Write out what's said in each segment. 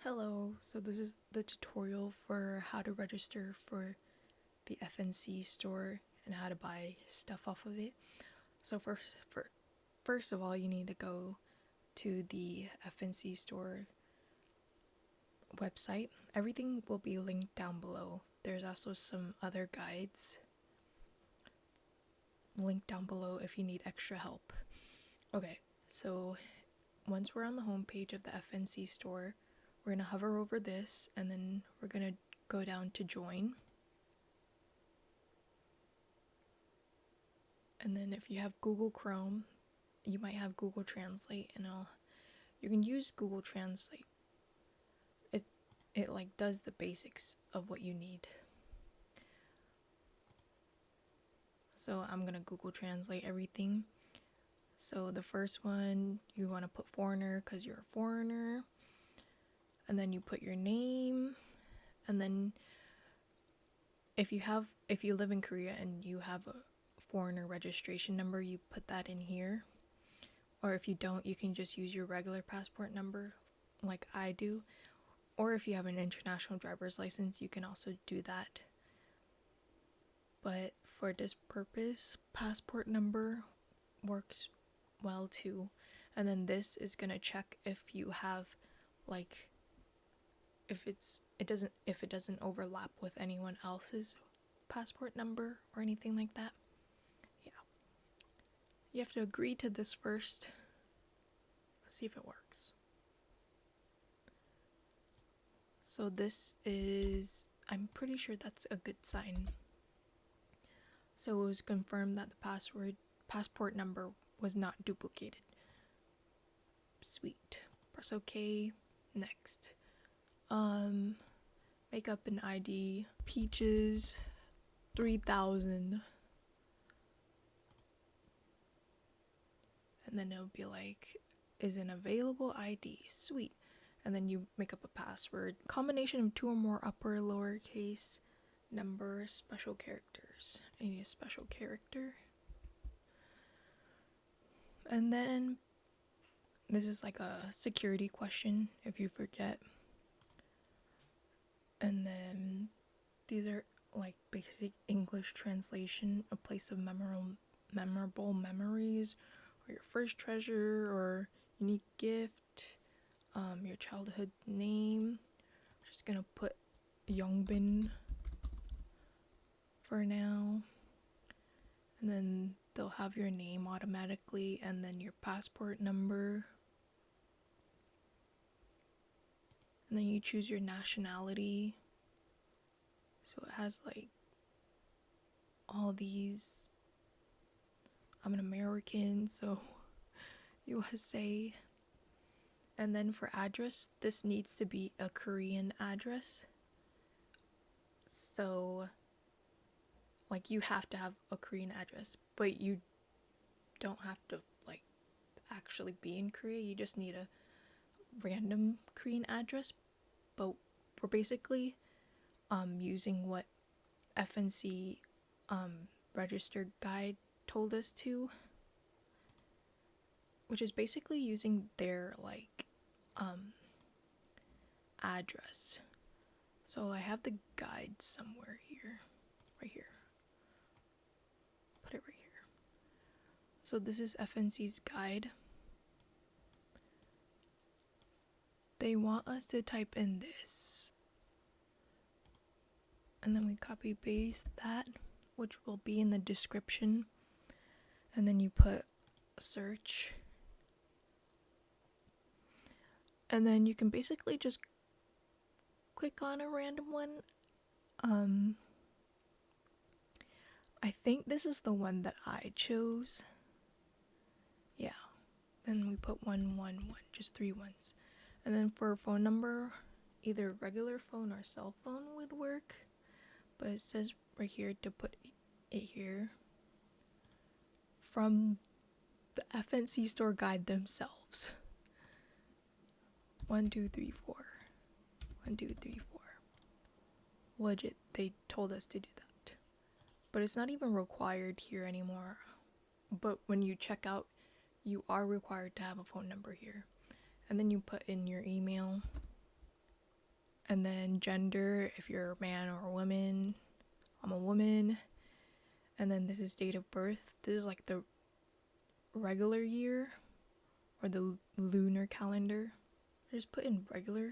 Hello, so this is the tutorial for how to register for the FNC store and how to buy stuff off of it. So first of all, you need to go to the FNC store website. Everything will be linked down below. There's also some other guides linked down below if you need extra help. Okay, so once we're on the home page of the FNC store, we're going to hover over this and then we're going to go down to join. And then if you have Google Chrome, you might have Google Translate, and you can use Google Translate. It like does the basics of what you need. So I'm going to Google Translate everything. So the first one, you want to put foreigner because you're a foreigner. And then you put your name, and then if you live in Korea and you have a foreigner registration number, you put that in here. Or if you don't, you can just use your regular passport number like I do. Or if you have an international driver's license, you can also do that. But for this purpose, passport number works well too. And then this is gonna check if you have like if it doesn't overlap with anyone else's passport number or anything like that. Yeah. You have to agree to this first. Let's see if it works. So this is, I'm pretty sure that's a good sign. So it was confirmed that the passport number was not duplicated. Sweet. Press OK. Next. Make up an ID. Peaches 3000. And then it'll be like, is an available ID. Sweet. And then you make up a password. Combination of 2 or more upper lowercase number special characters. I need a special character. And then this is like a security question if you forget. And then these are like basic English translation, a place of memorable memories, or your first treasure, or unique gift, your childhood name. I'm just gonna put Yongbin for now. And then they'll have your name automatically, and then your passport number. And then you choose your nationality. So it has like all these. I'm an American, so USA. And then for address, this needs to be a Korean address. So like you have to have a Korean address, but you don't have to like actually be in Korea. You just need a random Korean address. But we're basically using what FNC registered guide told us to, which is basically using their like address. So I have the guide somewhere here, right here. Put it right here. So this is FNC's guide. They want us to type in this, and then we copy paste that, which will be in the description, and then you put search, and then you can basically just click on a random one. I think this is the one that I chose. Yeah. Then we put 111, just 3 ones. And then for a phone number, either regular phone or cell phone would work. But it says right here to put it here from the FNC store guide themselves. 1 2 3 4. 1 2 3 4. Legit, they told us to do that. But it's not even required here anymore. But when you check out, you are required to have a phone number here. And then you put in your email. and then gender, if you're a man or a woman. I'm a woman. And then this is date of birth. This is like the regular year or the lunar calendar. I just put in regular.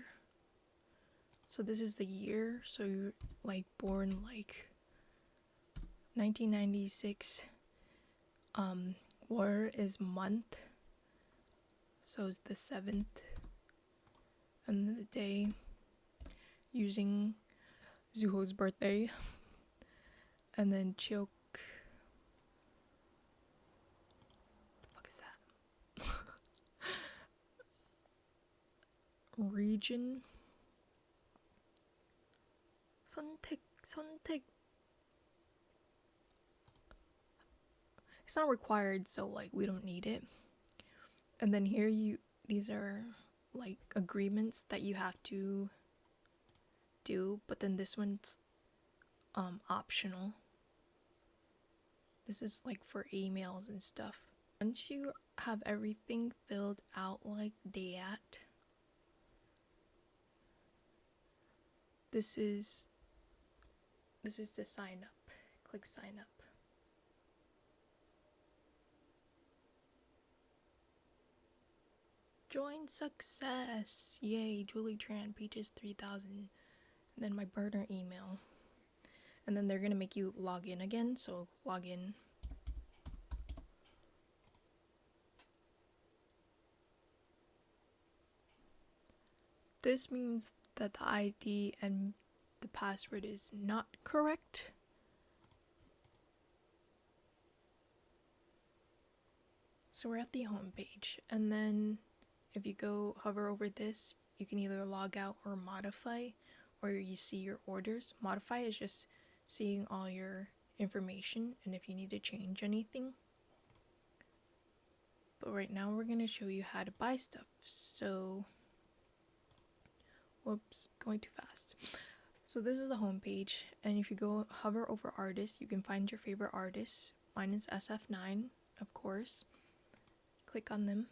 So this is the year. So you're like born like 1996. War is month. So it's the 7th. And then the day using Zuho's birthday. And then Chiok. What the fuck is that? Region. 선택. It's not required, so like we don't need it. And then here these are like agreements that you have to do, but then this one's optional. This is like for emails and stuff. Once you have everything filled out like that, this is to sign up. Click sign up. Join success! Yay, Julie Tran, Peaches 3000. And then my burner email. And then they're gonna make you log in again, so log in. This means that the ID and the password is not correct. So we're at the home page, and then if you go hover over this, you can either log out or modify, or you see your orders. Modify is just seeing all your information and if you need to change anything. But right now we're going to show you how to buy stuff. So, whoops, going too fast. So this is the home page, and if you go hover over artists, you can find your favorite artists. Mine is SF9, of course. Click on them.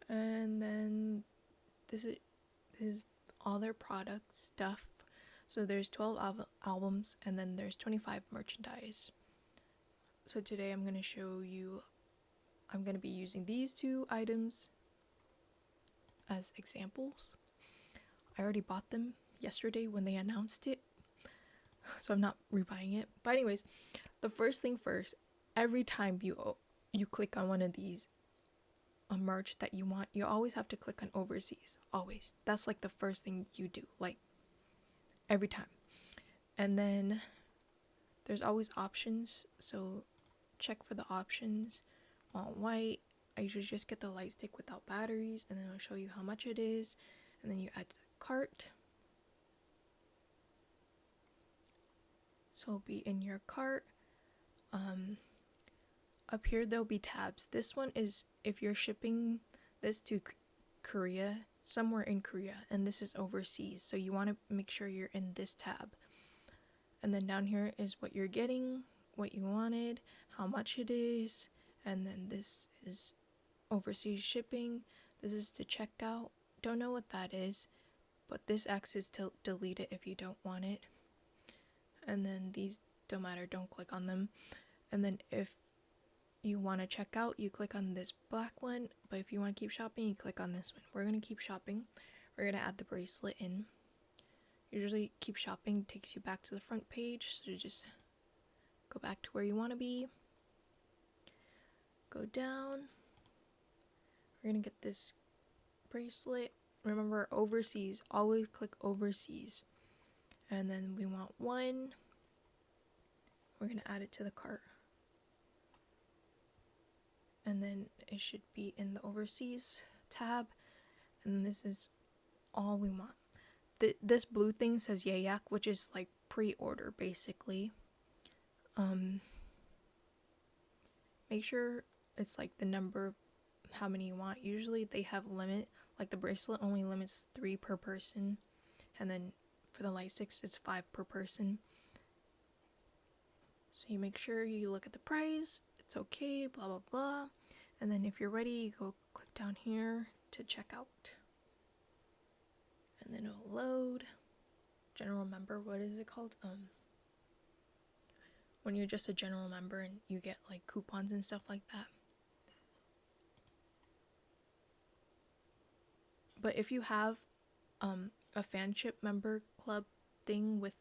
And then this is all their product stuff. So there's 12 albums, and then there's 25 merchandise. So today I'm going to show you, I'm going to be using these two items as examples. I already bought them yesterday when they announced it, so I'm not rebuying it. But anyways, the first thing first, every time you click on one of these merch that you want, you always have to click on overseas. Always. That's like the first thing you do, like every time. And then there's always options, so check for the options. Want white, I usually just get the light stick without batteries, and then I'll show you how much it is, and then you add to the cart. So it'll be in your cart. Up here there'll be tabs. This one is if you're shipping this to Korea, somewhere in Korea, and this is overseas, so you want to make sure you're in this tab. And then down here is what you're getting, what you wanted, how much it is, and then this is overseas shipping. This is to checkout. Don't know what that is, but this X is to delete it if you don't want it. And then these don't matter, don't click on them. And then if you want to check out, you click on this black one, but if you want to keep shopping, you click on this one. We're going to keep shopping. We're going to add the bracelet in. Usually keep shopping takes you back to the front page, so just go back to where you want to be. Go down. We're going to get this bracelet. Remember, overseas, always click overseas. And then we want one. We're going to add it to the cart. And then it should be in the overseas tab. And this is all we want. This blue thing says Yayak, which is like pre-order basically. Make sure it's like the number, how many you want. Usually they have limit, like the bracelet only limits 3 per person, and then for the light sticks it's 5 per person. So you make sure you look at the price, it's okay, blah blah blah, and then if you're ready, you go click down here to check out. and then it'll load. General member, what is it called? When you're just a general member and you get like coupons and stuff like that. But if you have a fanship member club thing with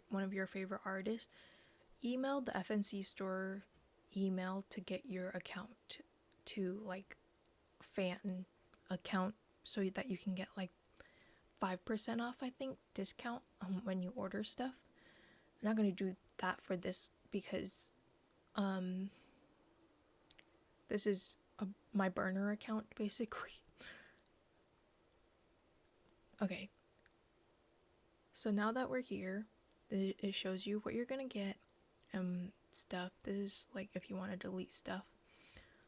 one of your favorite artists, email the FNC store email to get your account to like fan account so that you can get like 5% off, I think, discount when you order stuff. I'm not going to do that for this because this is my burner account basically. Okay, so now that we're here, it shows you what you're gonna get and stuff. This is like if you want to delete stuff.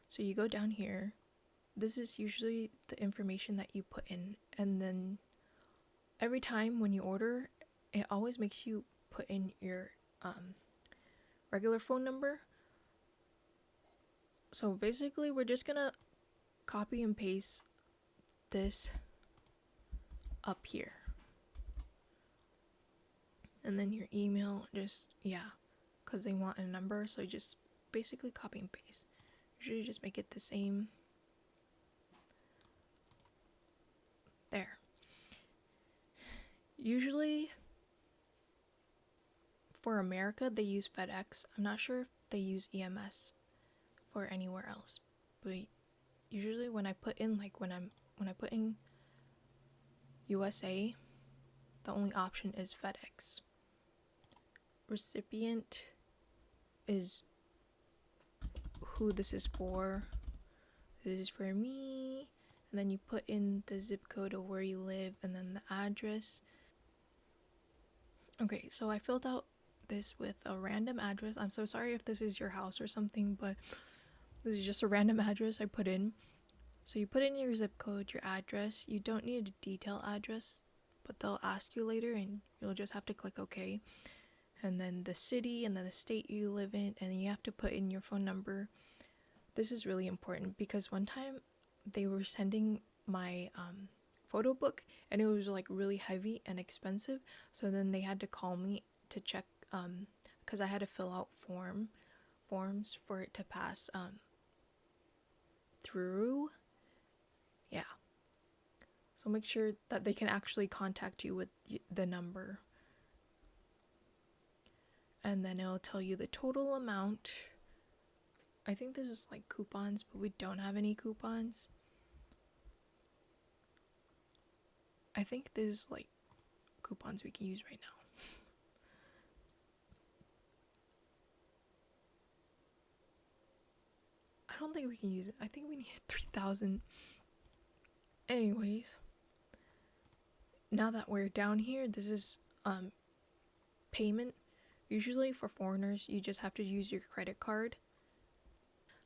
So you go down here. This is usually the information that you put in, and then every time when you order, it always makes you put in your regular phone number. So basically we're just gonna copy and paste this up here, and then your email, just because they want a number, so you just basically copy and paste. Usually just make it the same. There. Usually for America they use FedEx. I'm not sure if they use EMS for anywhere else, but usually when I put in USA, the only option is FedEx. Recipient is who this is for. This is for me. And then you put in the zip code of where you live and then the address. Okay, so I filled out this with a random address. I'm so sorry if this is your house or something, but this is just a random address I put in. So you put in your zip code, your address. You don't need a detailed address, but they'll ask you later and you'll just have to click OK. And then the city and then the state you live in, and then you have to put in your phone number. This is really important because one time they were sending my photo book and it was like really heavy and expensive, so then they had to call me to check because I had to fill out forms for it to pass through. So make sure that they can actually contact you with the number, and then it'll tell you the total amount. I think this is like coupons, but we don't have any coupons. I think this is like coupons we can use right now. I don't think we can use it. I think we need 3,000. Anyways, now that we're down here, this is payment. Usually for foreigners, you just have to use your credit card.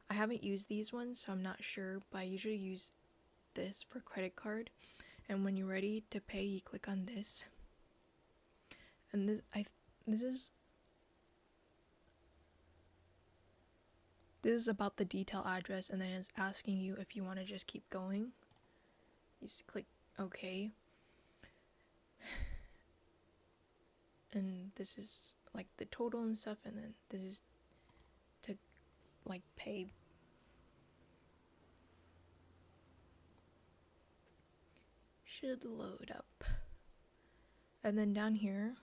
I haven't used these ones, so I'm not sure, but I usually use this for credit card. And when you're ready to pay, you click on this. And this is about the detail address, and then it's asking you if you want to just keep going. You just click OK. And this is like the total and stuff, and then this is to like pay. Should load up. And then down here,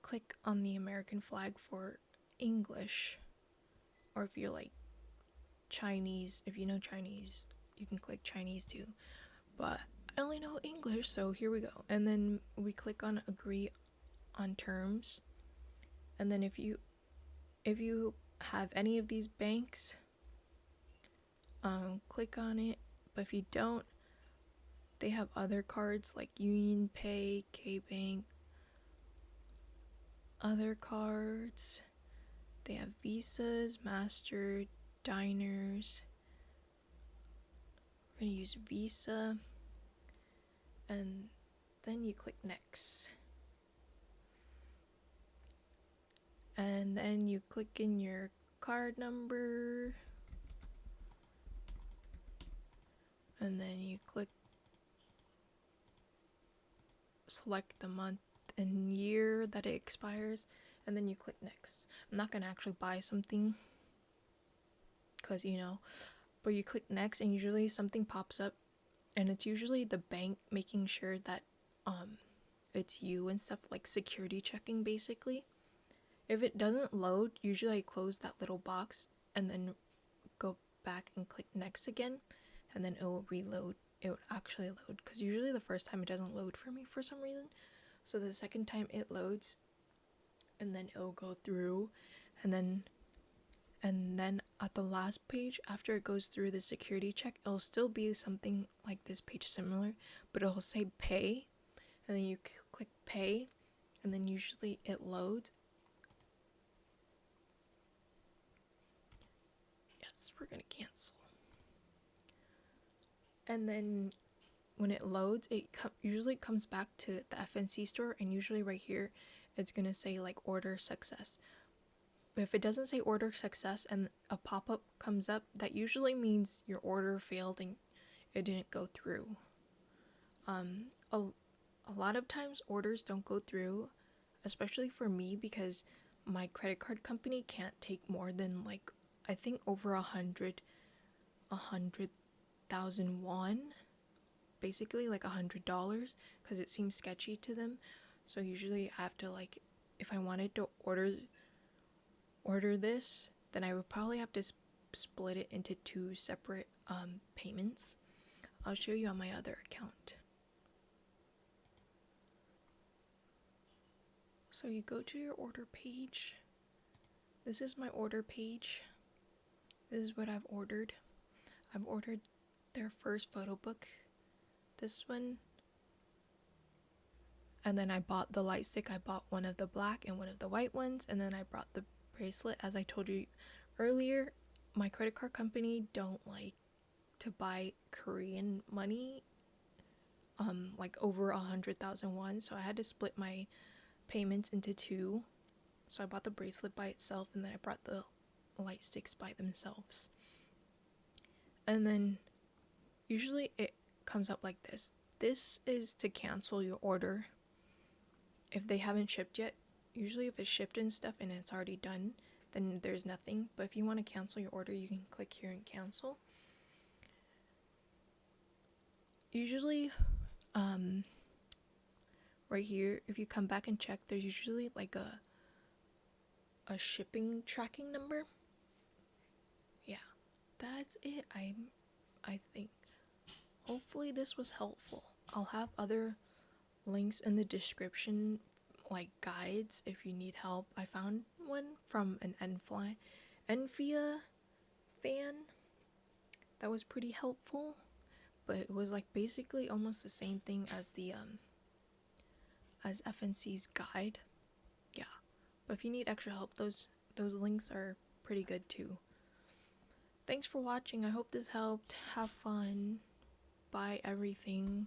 click on the American flag for English, or if you're like Chinese, if you know Chinese, you can click Chinese too, but I only know English, so here we go. And then we click on agree on terms, and then if you have any of these banks, click on it. But if you don't, they have other cards like Union Pay, K-Bank, other cards. They have Visas, Master, Diners. We're gonna use Visa, and then you click next, and then you click in your card number, and then you click select the month and year that it expires, and then you click next. I'm not gonna actually buy something because but you click next, and usually something pops up, and it's usually the bank making sure that it's you and stuff, like security checking basically. If it doesn't load, usually I close that little box and then go back and click next again, and then it will reload. It would actually load, because usually the first time it doesn't load for me for some reason. So the second time it loads, and then it'll go through, and then at the last page, after it goes through the security check, it'll still be something like this page, similar, but it'll say pay, and then you click pay, and then usually it loads. Yes, we're gonna cancel. And then when it loads, it usually comes back to the FNC store, and usually right here it's gonna say like order success. But if it doesn't say order success and a pop-up comes up, that usually means your order failed and it didn't go through. A lot of times orders don't go through, especially for me, because my credit card company can't take more than like, I think over 100,000 won, basically like $100, because it seems sketchy to them. So usually I have to, like, if I wanted to order this, then I would probably have to split it into 2 separate payments. I'll show you on my other account. So you go to your order page. This is my order page. This is what I've ordered. I've ordered their first photo book, this one, and then I bought the light stick. I bought one of the black and one of the white ones, and then I brought the bracelet. As I told you earlier, my credit card company don't like to buy Korean money like over 100,000 won, so I had to split my payments into 2. So I bought the bracelet by itself, and then I brought the light sticks by themselves. And then usually it comes up like this. This is to cancel your order if they haven't shipped yet. Usually if it's shipped and stuff and it's already done, then there's nothing. But if you want to cancel your order, you can click here and cancel. Usually right here, if you come back and check, there's usually like a shipping tracking number. Yeah, that's it. I think hopefully this was helpful. I'll have other links in the description, like guides, if you need help. I found one from an N.Flying fan that was pretty helpful, but it was like basically almost the same thing as the as FNC's guide. Yeah, but if you need extra help, those links are pretty good too. Thanks for watching. I hope this helped. Have fun. Buy everything.